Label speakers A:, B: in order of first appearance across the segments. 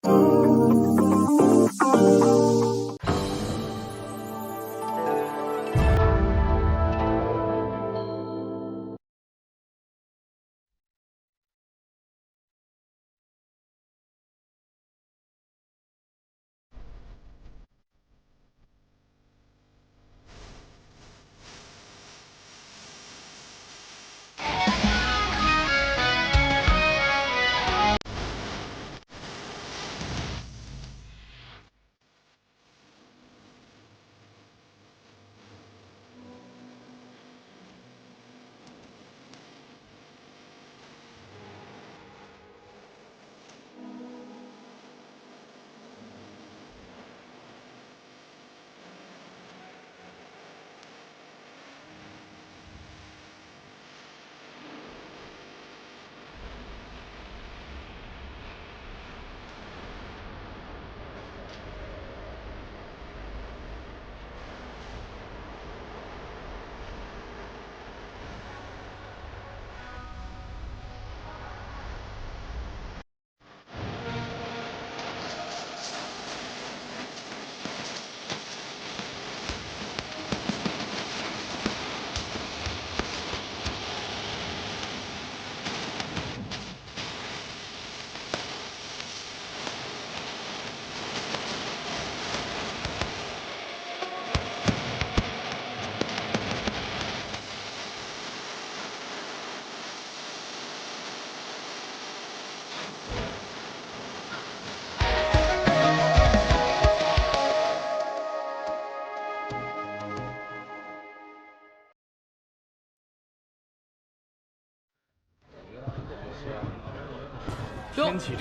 A: 哟，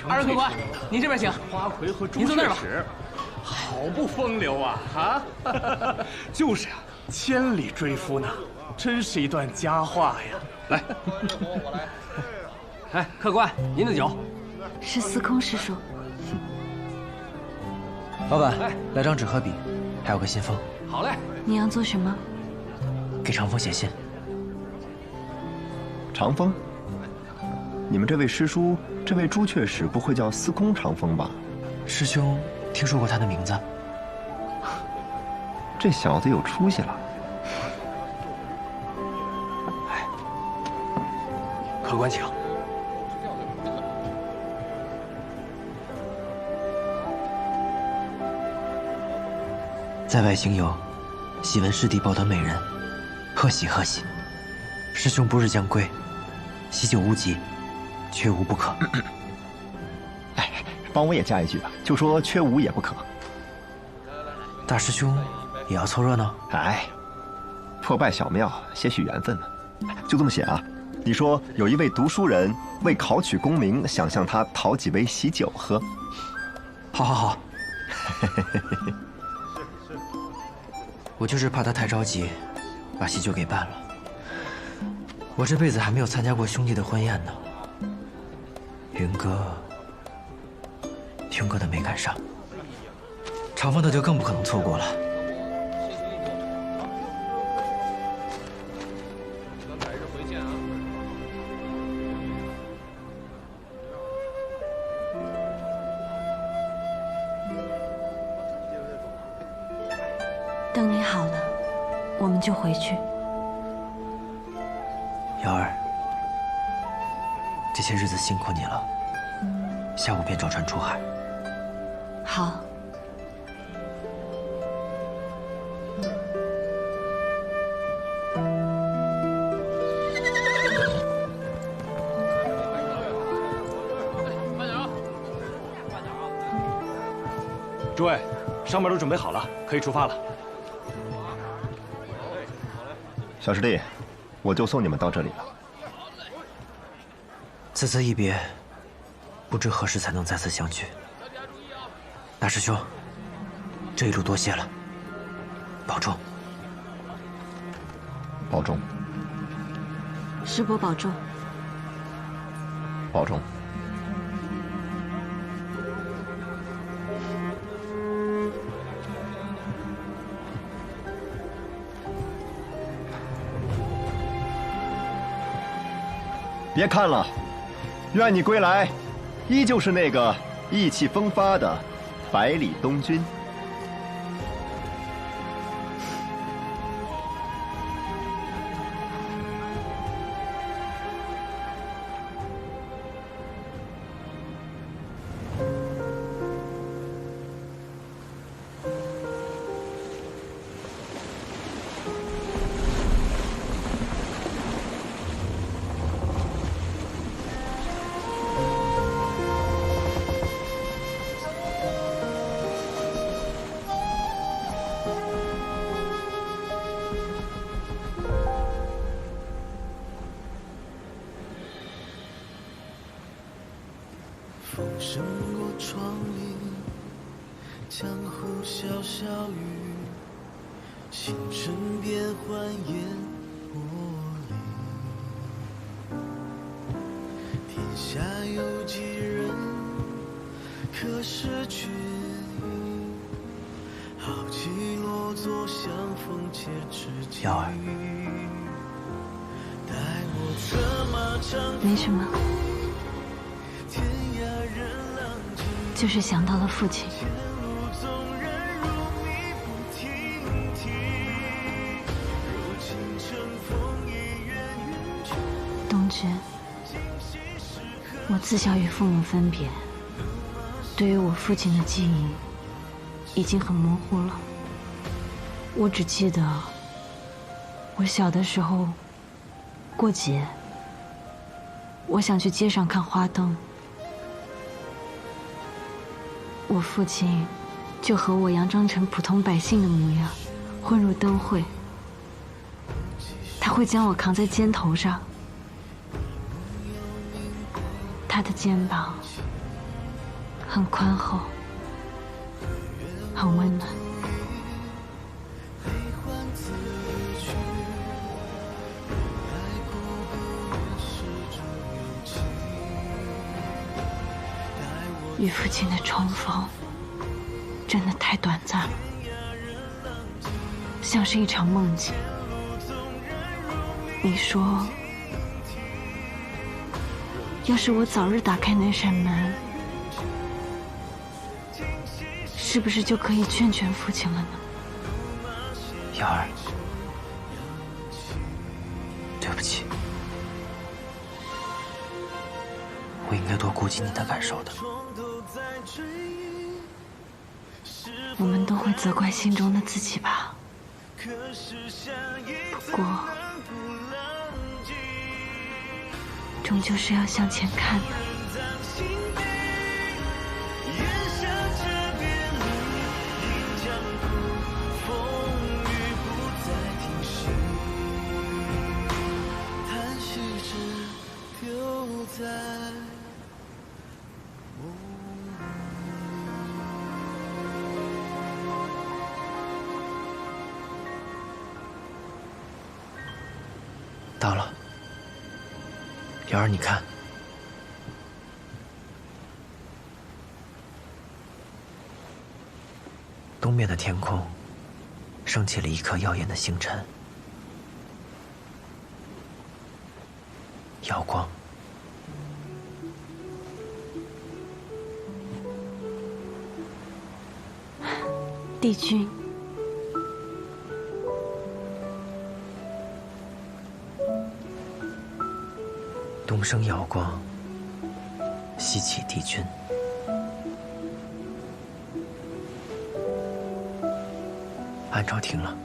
A: 二位客官，您这边请。
B: 花魁和朱
A: 您坐那儿吧。
B: 好不风流啊！啊，就是呀，千里追夫呢，真是一段佳话呀！来，
C: 哎，客官，您的酒。
D: 是司空师叔。
E: 老板，来张纸和笔，还有个信封。
C: 好嘞。
D: 你要做什么？
E: 给长风写信。
F: 长风？你们这位师叔，这位朱雀使不会叫司空长风吧？
E: 师兄听说过他的名字。
F: 这小子有出息了。
E: 哎，客官请。在外行游，喜闻师弟抱得美人，贺喜贺喜。师兄不日将归，喜酒无极，缺无不可。
F: 哎，帮我也加一句吧，就说缺无也不可。
E: 大师兄也要凑热闹？
F: 哎，破败小庙，些许缘分嘛。就这么写啊。你说有一位读书人为考取功名，想向他讨几杯喜酒喝。
E: 好好好。我就是怕他太着急，把喜酒给办了。我这辈子还没有参加过兄弟的婚宴呢。云哥的没赶上，长风的就更不可能错过了。
D: 等你好了，我们就回去。
E: 瑶儿，这些日子辛苦你了，下午便找船出海。
D: 好。
B: 诸位，上面都准备好了，可以出发了。
F: 小师弟，我就送你们到这里了。
E: 此次一别，不知何时才能再次相聚。大师兄，这一路多谢了，保重。
F: 保重。
D: 师伯保重。
F: 保重。别看了，愿你归来，依旧是那个意气风发的百里东君。
C: 风声过窗棂，江湖潇潇雨，星辰变幻烟波里。天下有几人可识君？好奇落座相逢且知己。
E: 瑶儿，
C: 待我策马长
D: 没什么，就是想到了父亲。东君，我自小与父母分别，对于我父亲的记忆已经很模糊了。我只记得我小的时候过节，我想去街上看花灯，我父亲就和我佯装成普通百姓的模样，混入灯会。他会将我扛在肩头上，他的肩膀很宽厚，很温暖。与父亲的重逢真的太短暂了，像是一场梦境。你说，要是我早日打开那扇门，是不是就可以劝劝父亲了呢？
E: 瑶儿，对不起，我应该多顾及你的感受的。
D: 我们都会责怪心中的自己吧。不过，终究是要向前看的。
E: 到了，瑶儿，你看，东面的天空升起了一颗耀眼的星辰，瑶光。
D: 帝君，
E: 东升瑶光，西起帝君。安朝停了。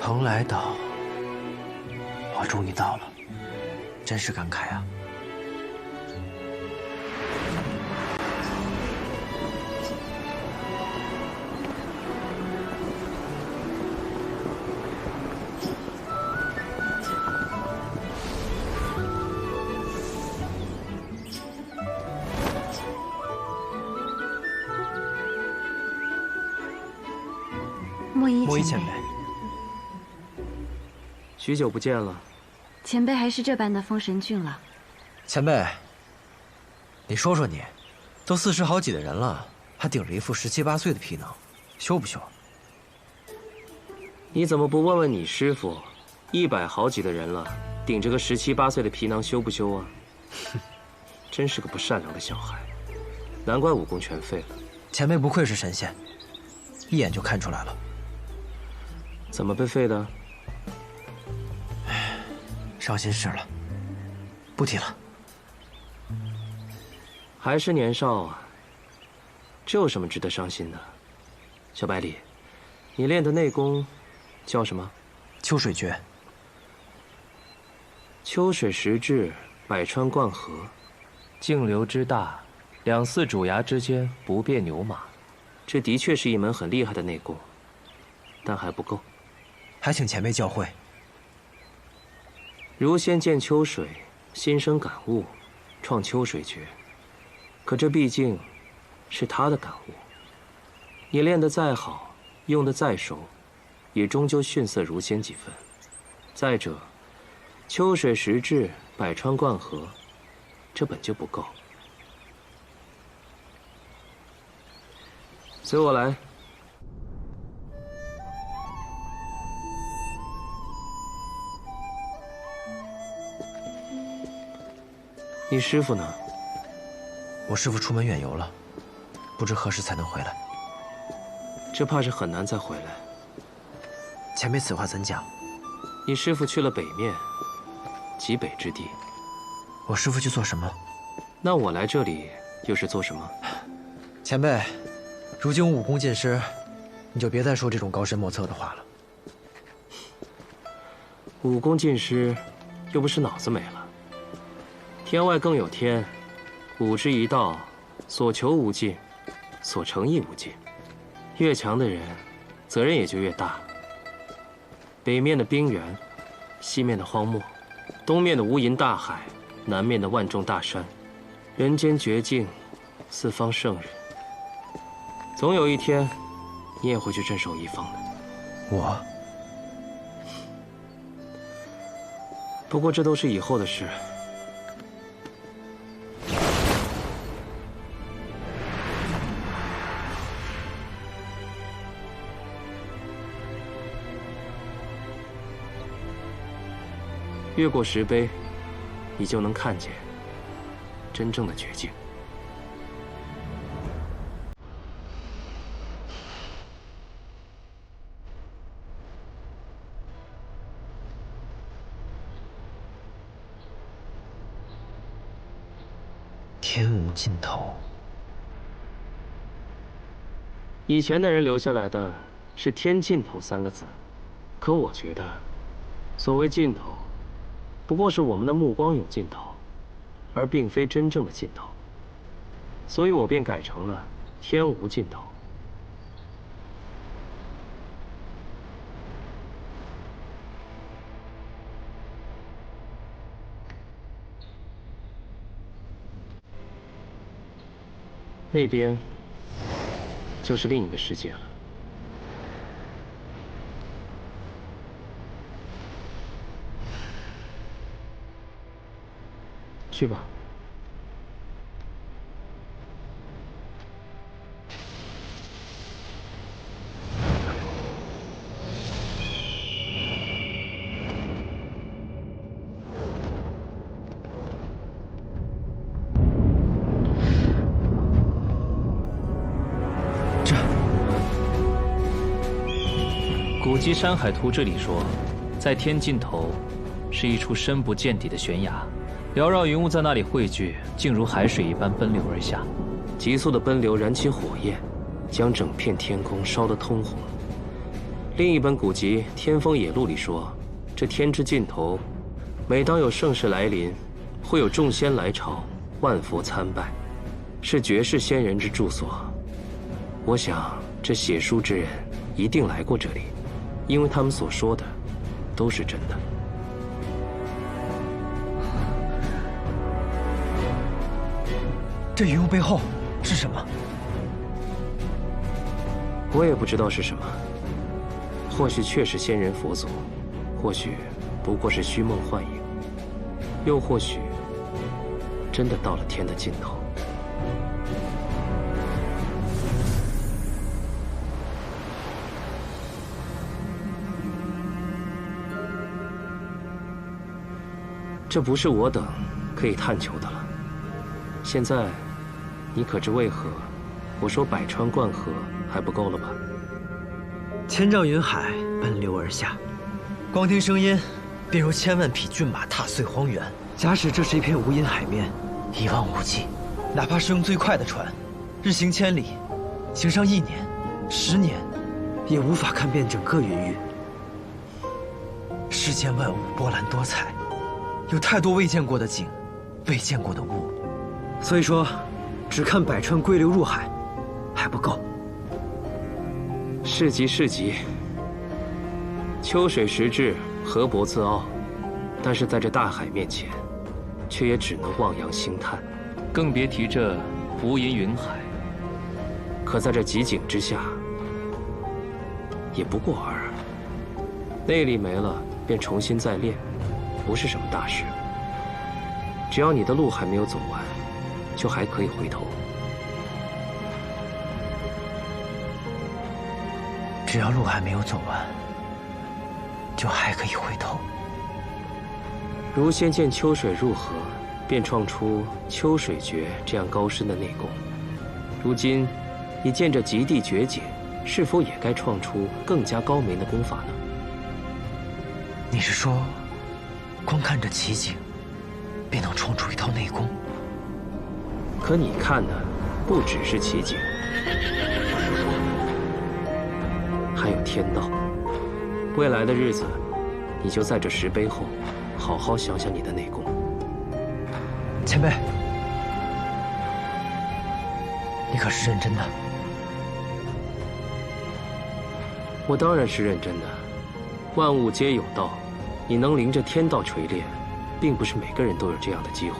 E: 蓬莱岛，我终于到了，真是感慨啊！
D: 莫一
E: 莫一
D: 前辈，
E: 前辈，
G: 许久不见了。
D: 前辈还是这般的风神俊了。
E: 前辈，你说说你，都40好几的人了，还顶着一副17、18岁的皮囊，羞不羞？
G: 你怎么不问问你师傅，100好几的人了，顶着个17、18岁的皮囊羞不羞啊？真是个不善良的小孩，难怪武功全废了。
E: 前辈不愧是神仙，一眼就看出来了。
G: 怎么被废的？
E: 伤心事了，不提了。
G: 还是年少啊，这有什么值得伤心的？小百里，你练的内功叫什么？
E: 秋水诀。
G: 秋水时至，百川贯河，径流之大，两寺主崖之间不变牛马。这的确是一门很厉害的内功，但还不够，
E: 还请前辈教诲。
G: 如仙见秋水，心生感悟，创秋水诀。可这毕竟是他的感悟，你练得再好，用得再熟，也终究逊色如仙几分。再者，秋水时至，百川贯河，这本就不够。随我来。你师傅呢？
E: 我师傅出门远游了，不知何时才能回来。
G: 这怕是很难再回来。
E: 前辈此话怎讲？
G: 你师傅去了北面，极北之地。
E: 我师傅去做什么？
G: 那我来这里又是做什么？
E: 前辈，如今我武功尽失，你就别再说这种高深莫测的话了。
G: 武功尽失，又不是脑子没了。天外更有天，武之一道，所求无尽，所成亦无尽。越强的人，责任也就越大。北面的冰原，西面的荒漠，东面的无垠大海，南面的万众大山，人间绝境，四方圣人。总有一天，你也会去镇守一方的。
E: 我？
G: 不过这都是以后的事。越过石碑，你就能看见真正的绝境。
E: 天无尽头。
G: 以前的人留下来的是“天尽头”3个字，可我觉得，所谓尽头，不过是我们的目光有尽头，而并非真正的尽头。所以我便改成了“天无尽头”。那边就是另一个世界了。去吧。古籍《山海图志》里说，在天尽头，是一处深不见底的悬崖，缭绕云雾在那里汇聚，竟如海水一般奔流而下。急速的奔流燃起火焰，将整片天空烧得通红。另一本古籍《天风野录》里说，这天之尽头，每当有盛世来临，会有众仙来朝，万佛参拜，是绝世仙人之住所。我想，这写书之人一定来过这里。因为他们所说的都是真的。
E: 这云雾背后是什么？
G: 我也不知道是什么，
H: 或许确是仙人佛祖，或许不过是虚梦幻影，又或许真的到了天的尽头。这不是我等可以探求的了。现在，你可知为何我说百川贯河还不够了吧？
E: 千丈云海奔流而下，光听声音，便如千万匹骏马踏碎荒原。假使这是一片无垠海面，一望无际，哪怕是用最快的船，日行千里，行上1年、10年，也无法看遍整个云域。世间万物波澜多彩。有太多未见过的景，未见过的物，所以说，只看百川归流入海，还不够。
H: 是极是极。秋水时至，河伯自傲，但是在这大海面前，却也只能望洋兴叹，
G: 更别提这无垠云海。
H: 可在这极景之下，也不过尔。内力没了，便重新再练。不是什么大事，只要你的路还没有走完，就还可以回头。
E: 只要路还没有走完，就还可以回头。
H: 如先见秋水入河，便创出秋水诀这样高深的内功。如今你见这极地绝景，是否也该创出更加高明的功法呢？
E: 你是说？光看这奇景，便能创出一套内功。
H: 可你看的不只是奇景，还有天道。未来的日子，你就在这石碑后，好好想想你的内功。
E: 前辈，你可是认真的？
H: 我当然是认真的。万物皆有道。你能临着天道锤炼，并不是每个人都有这样的机会。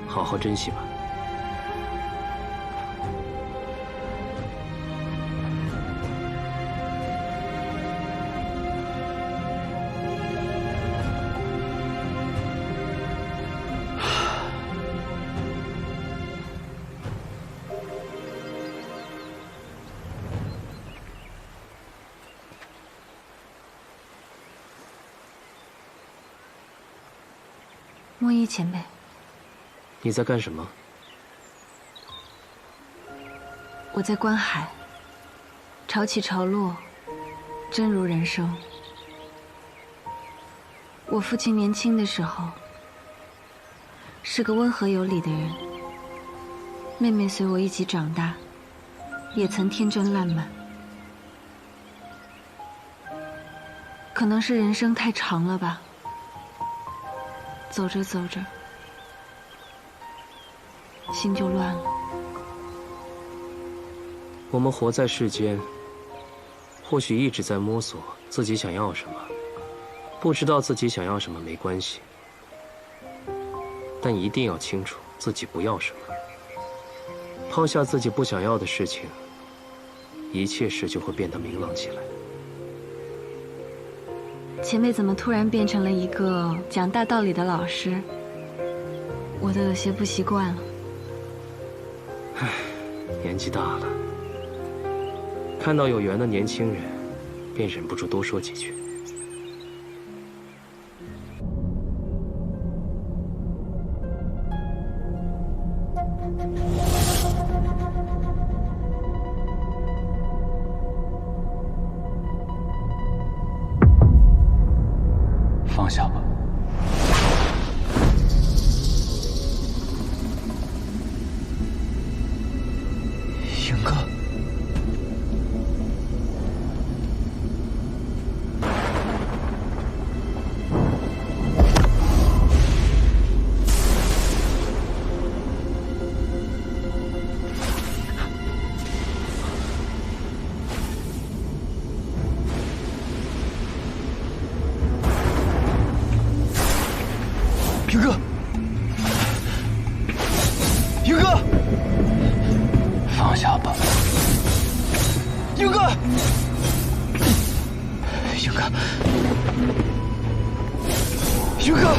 H: 好好珍惜吧。
D: 莫一前辈，
H: 你在干什么？
D: 我在观海，潮起潮落，真如人生。我父亲年轻的时候是个温和有礼的人，妹妹随我一起长大，也曾天真烂漫。可能是人生太长了吧。走着走着，心就乱了。
H: 我们活在世间，或许一直在摸索自己想要什么，不知道自己想要什么没关系，但一定要清楚自己不要什么。抛下自己不想要的事情，一切事就会变得明朗起来。
D: 前辈怎么突然变成了一个讲大道理的老师？我都有些不习惯了。
H: 唉，年纪大了，看到有缘的年轻人，便忍不住多说几句。
B: 放下吧。
E: 云哥，云哥，云哥，
B: 放下吧。
E: 云哥，英哥，英哥！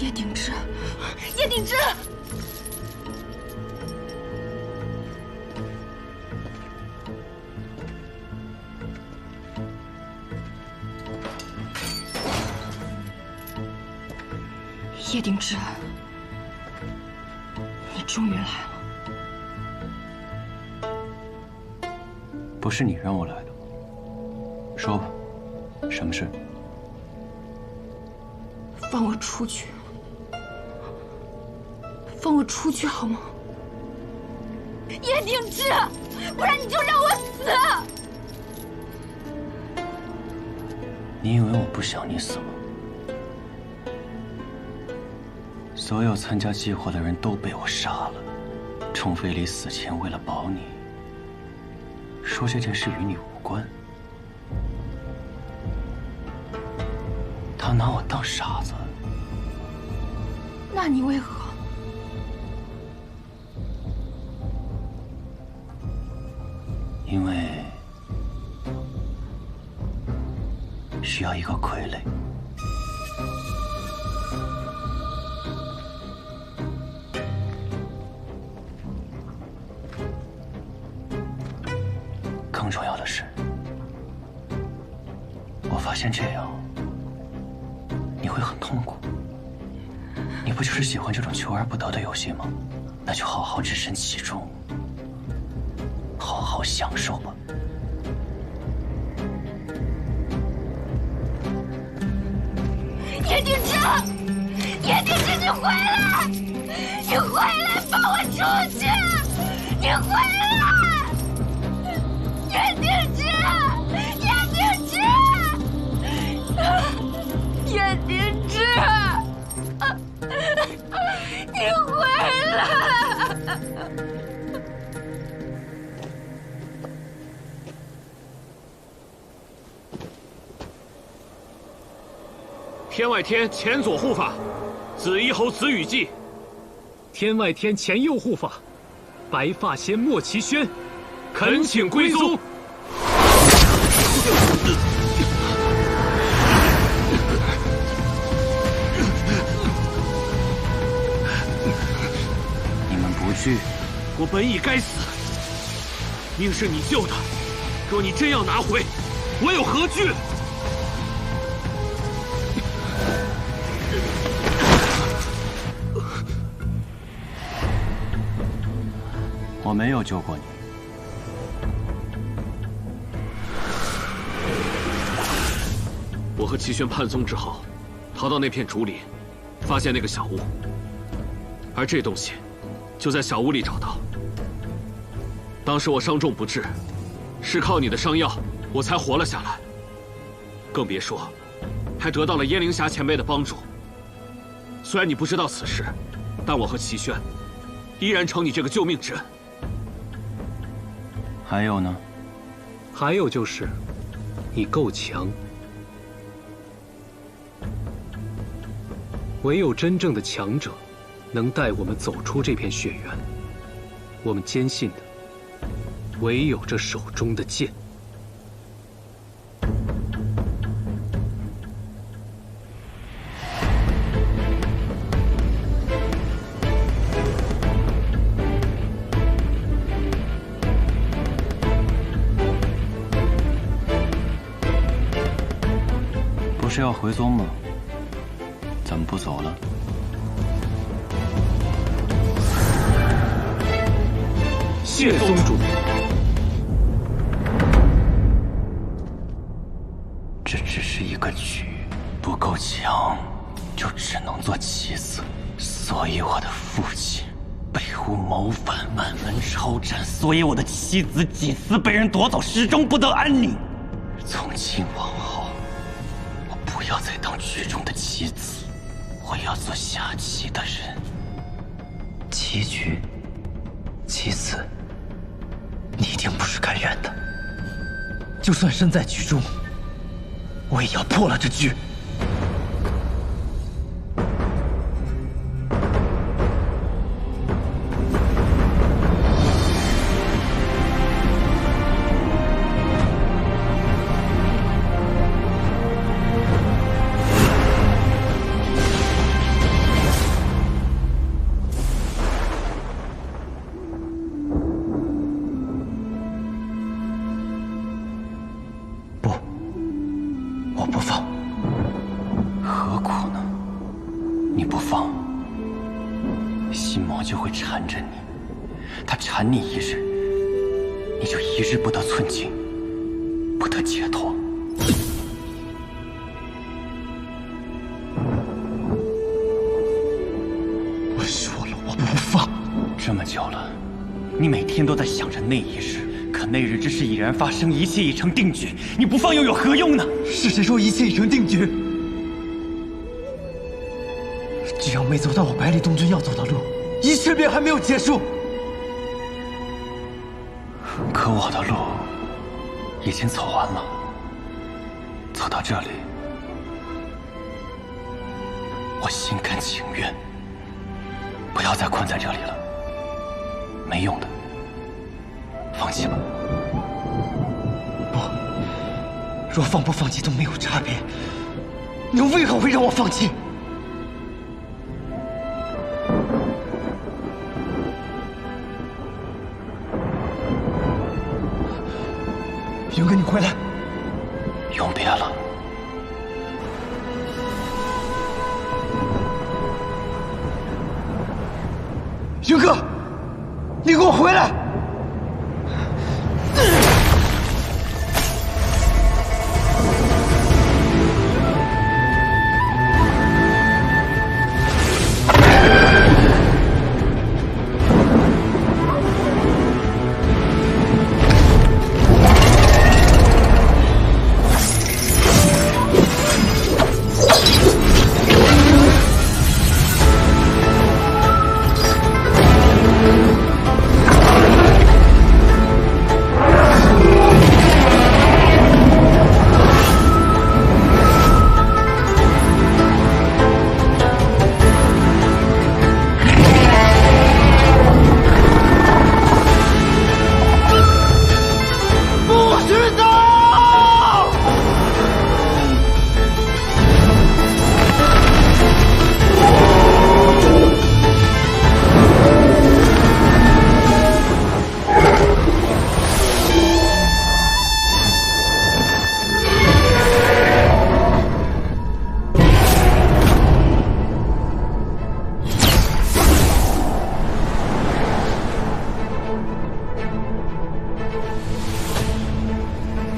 D: 叶鼎之，叶鼎之！叶鼎之，你终于来了。
I: 不是你让我来的，说吧，什么事？
D: 放我出去！放我出去好吗？叶鼎之，不然你就让我死！
I: 你以为我不想你死吗？所有参加计划的人都被我杀了。冲飞离死前为了保你，说这件事与你无关。他拿我当傻子。
D: 那你为何？
I: 因为需要一个傀儡。更重要的是，我发现这样你会很痛苦。你不就是喜欢这种求而不得的游戏吗？那就好好置身其中，好好享受吧。
D: 叶鼎之，叶鼎之，你回来！你回来，放我出去！你回来！叶鼎之，叶鼎之，叶鼎之，你回来！
J: 天外天前左护法，紫衣侯紫雨霁；天外天前右护法，白发仙莫奇轩，恳请归宗。
I: 你们不惧？
J: 我本已该死，命是你救的，若你真要拿回，我有何惧？
I: 我没有救过你。
J: 我和齐宣叛宗之后，逃到那片竹林，发现那个小屋，而这东西就在小屋里找到。当时我伤重不治，是靠你的伤药，我才活了下来。更别说，还得到了燕灵霞前辈的帮助。虽然你不知道此事，但我和齐宣依然承你这个救命之恩。
I: 还有呢？
J: 还有就是，你够强。唯有真正的强者，能带我们走出这片血源。我们坚信的，唯有这手中的剑。
I: 是要回宗吗？怎么不走了？
B: 谢宗主。
I: 这只是一个局，不够强，就只能做棋子。所以我的父亲被诬谋反，满门抄斩，所以我的妻子几次被人夺走，始终不得安宁。从今往后，我不要再当局中的棋子，我要做下棋的人。
E: 棋局，棋子，你一定不是甘愿的。就算身在局中，我也要破了这局。我不放。
I: 何苦呢？你不放，心魔就会缠着你，他缠你一日，你就一日不得寸进，不得解脱。
E: 我说了，我不放。
I: 这么久了，你每天都在想着那一日。可那日之事已然发生，一切已成定局，你不放又有何用呢？
E: 是谁说一切已成定局？只要没走到我百里东军要走的路，一切便还没有结束。
I: 可我的路已经走完了，走到这里，我心甘情愿。不要再困在这里了，没用的。放弃吧。
E: 不，若放不放弃都没有差别，你为何会让我放弃？云哥，你回来！
I: 永别了。
E: 云哥，你给我回来！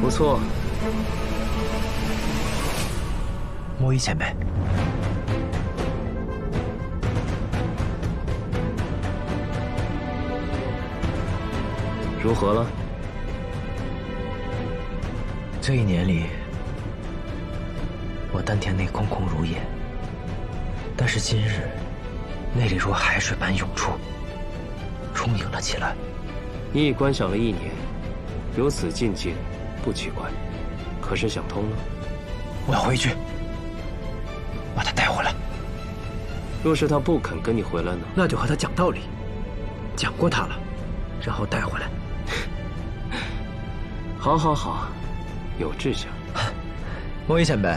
H: 不错，
E: 莫一前辈，
H: 如何了？
E: 这一年里，我丹田内空空如也，但是今日，内里如海水般涌出，充盈了起来。
H: 你已观想了1年，有此境界。不奇怪，可是想通了。
E: 我要回去，把他带回来。
H: 若是他不肯跟你回来呢？
E: 那就和他讲道理，讲过他了，然后带回来。
H: 好，好，好，有志向。
E: 莫一前辈，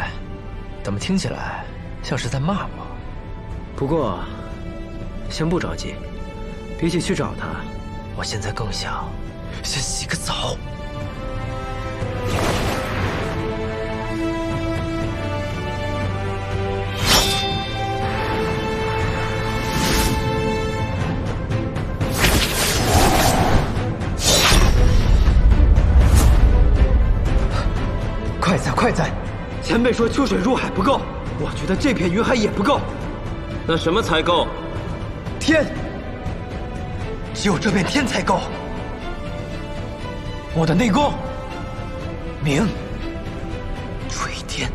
E: 怎么听起来像是在骂我？不过，先不着急。比起去找他，我现在更想先洗个澡。在，快在！前辈说秋水入海不够，我觉得这片云海也不够。
H: 那什么才够？
E: 天，只有这片天才够。我的内功，名垂天。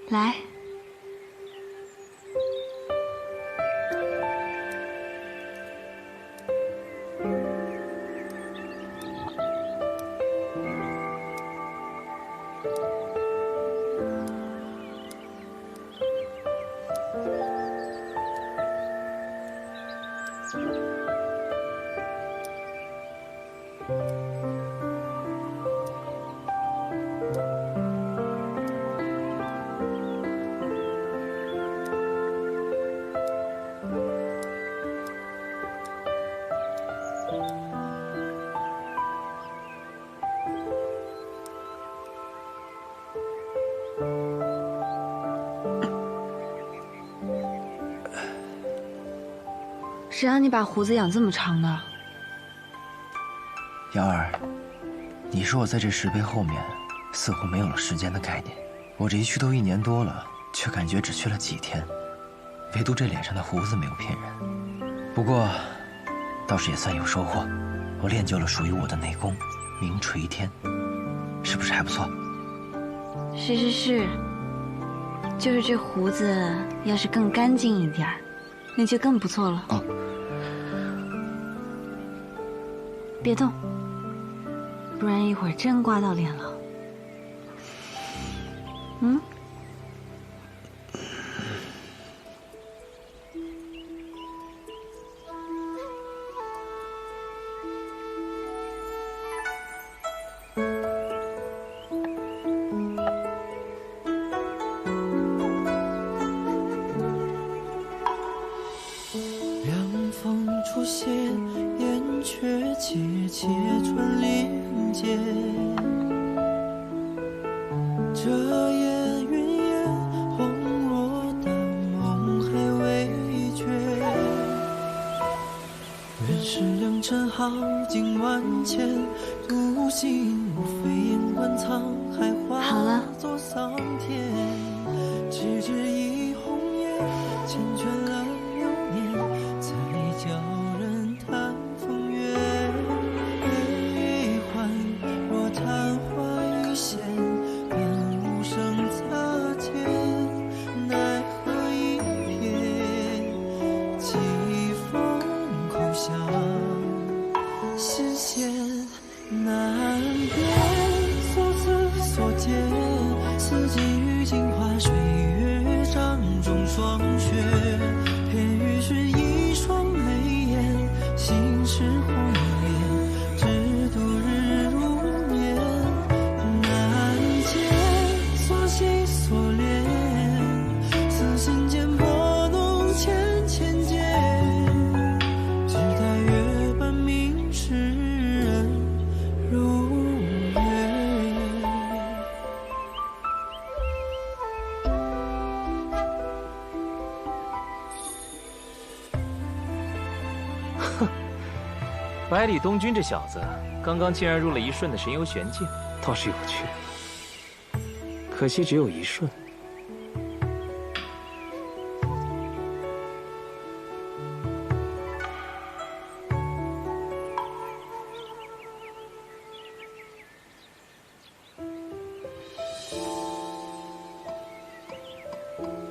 D: 来，谁让你把胡子养这么长的？
I: 瑶儿，你说我在这石碑后面，似乎没有了时间的概念。我这一去都1年多了，却感觉只去了几天，唯独这脸上的胡子没有骗人。不过，倒是也算有收获，我练就了属于我的内功，名垂天，是不是还不错？
D: 是，就是这胡子要是更干净一点，那就更不错了。
I: 哦。
D: 别动，不然一会儿真刮到脸了。嗯。
C: 凉风出现，燕雀节节春林间。这夜云烟，恍若的梦还未决。原是良辰好景万千，独行飞燕观沧海，化作桑田。直至一红叶，缱绻了流年，才叫人叹风月。悲欢若昙花一现，便无声擦肩。奈何一瞥，几风空响，心弦难辨，所思所见，四季与镜花水月掌中霜雪。偏遇是一双眉眼，心事红颜，只度日如年。难解所系所恋，此心间拨弄千千结。只待月半明，世人如约。
G: 百里东君这小子，刚刚竟然入了一瞬的神游玄境，
H: 倒是有趣。可惜只有一瞬。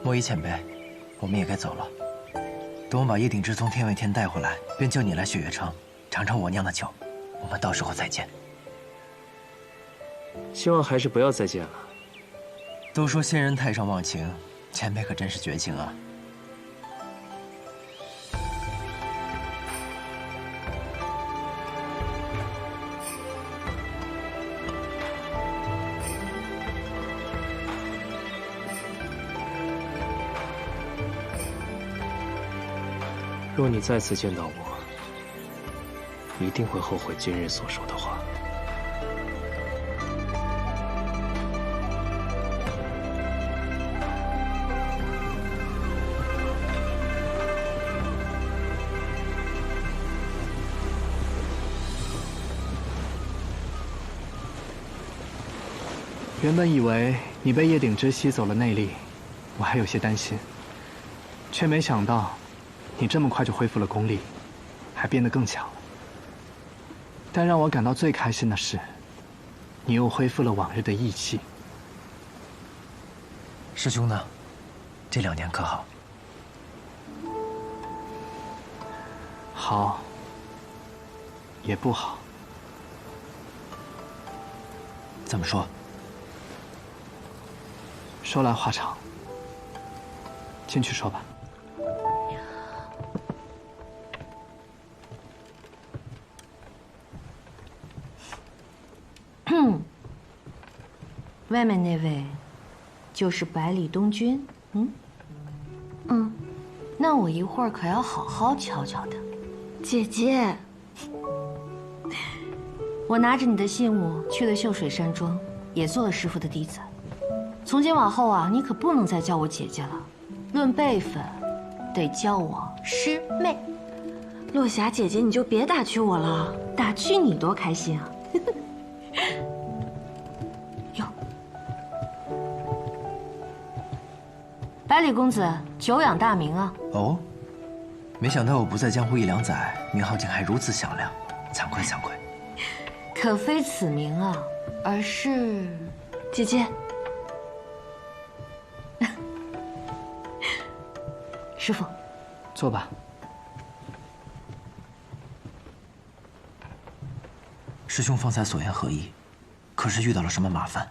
I: 莫一前辈，我们也该走了。等我把叶鼎之从天外天带回来，便叫你来雪月城尝尝我酿的酒。我们到时候再见。
H: 希望还是不要再见了。
I: 都说仙人太上忘情，前辈可真是绝情啊！
H: 若你再次见到我，一定会后悔今日所说的话。
B: 原本以为你被叶鼎之吸走了内力，我还有些担心，却没想到你这么快就恢复了功力，还变得更强了。但让我感到最开心的是，你又恢复了往日的义气。
E: 师兄呢？这2年可好？
B: 好，也不好。
E: 怎么说？
B: 说来话长，进去说吧。
D: 外面那位，就是百里东君。那我一会儿可要好好瞧瞧他。姐姐，我拿着你的信物去了秀水山庄，也做了师父的弟子。从今往后啊，你可不能再叫我姐姐了，论辈分，得叫我师妹。落霞姐姐，你就别打趣我了，打趣你多开心啊！哟，百里公子久仰大名啊！
E: 哦，没想到我不在江湖1、2载，名号竟还如此响亮，惭愧惭愧。
D: 可非此名啊，而是姐姐。师父，
B: 坐吧。
E: 师兄方才所言何意？可是遇到了什么麻烦？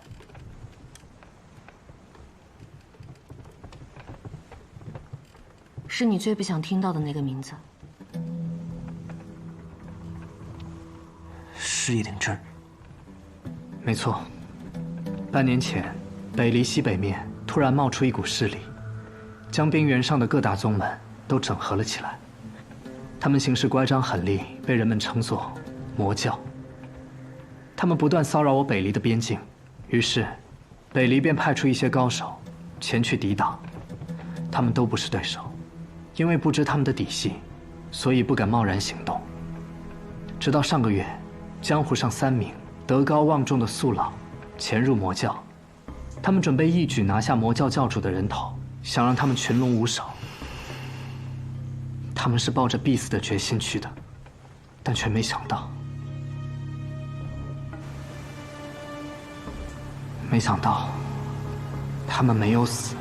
D: 是你最不想听到的那个名字。
E: 是叶鼎之。
B: 没错，半年前，北离西北面突然冒出一股势力，将冰原上的各大宗门都整合了起来。他们行事乖张狠戾，被人们称作魔教。他们不断骚扰我北离的边境，于是，北离便派出一些高手前去抵挡。他们都不是对手，因为不知他们的底细，所以不敢贸然行动。直到上个月，江湖上3名德高望重的宿老潜入魔教，他们准备一举拿下魔教教主的人头，想让他们群龙无首。他们是抱着必死的决心去的，但却没想到。没想到，他们没有死，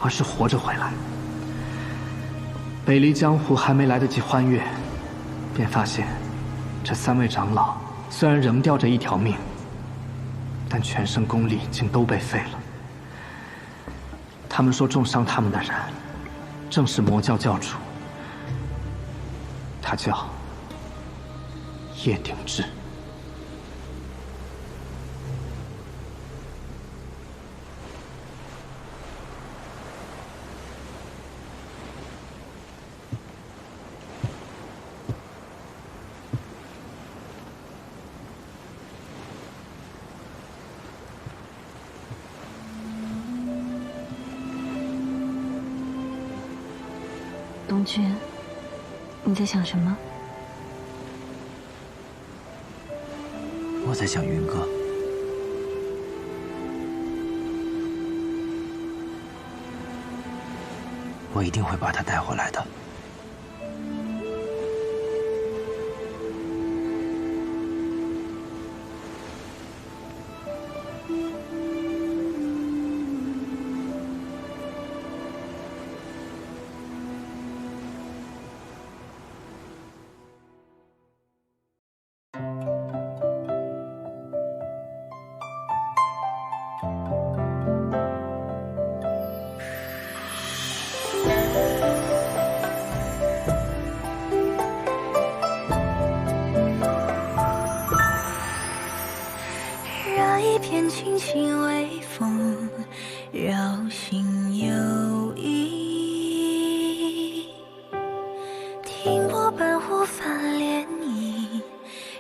B: 而是活着回来。北离江湖还没来得及欢悦，便发现，这3位长老虽然仍吊着一条命，但全身功力竟都被废了。他们说重伤他们的人，正是魔教教主，他叫叶鼎之。
D: 东君，你在想什么？
E: 我在想云哥。我一定会把他带回来的。
C: 轻轻微风绕心游弋，听波般忽泛涟漪，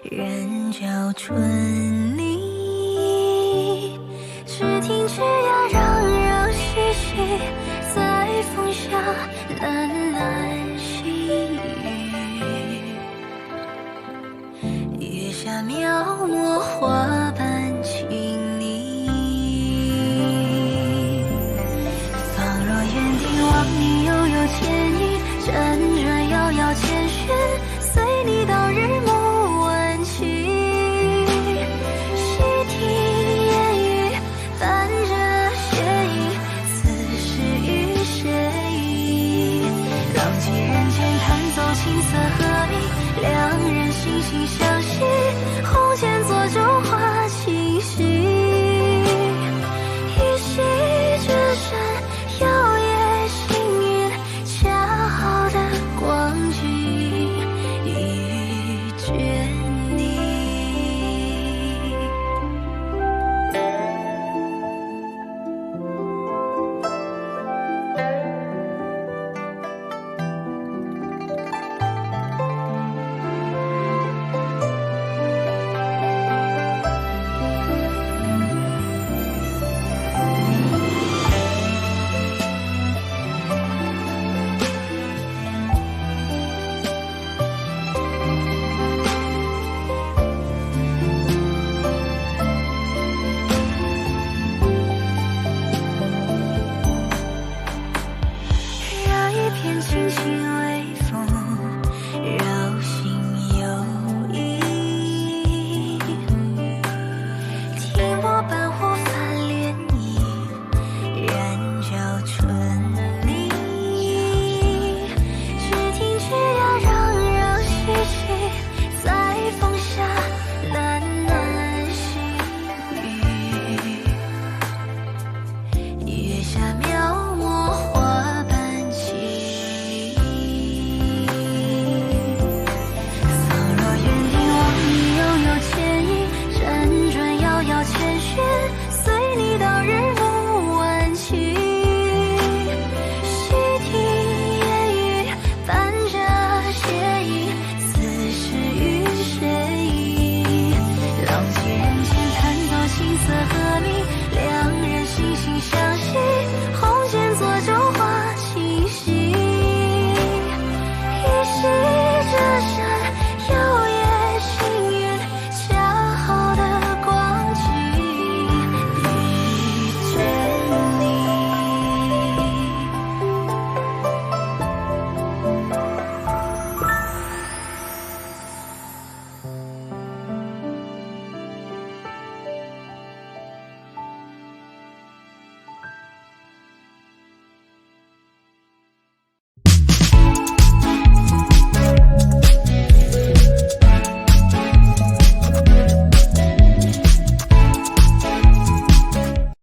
C: 人教春泥。只听枝桠攘攘嬉戏，在风下喃喃细语。月下描摹花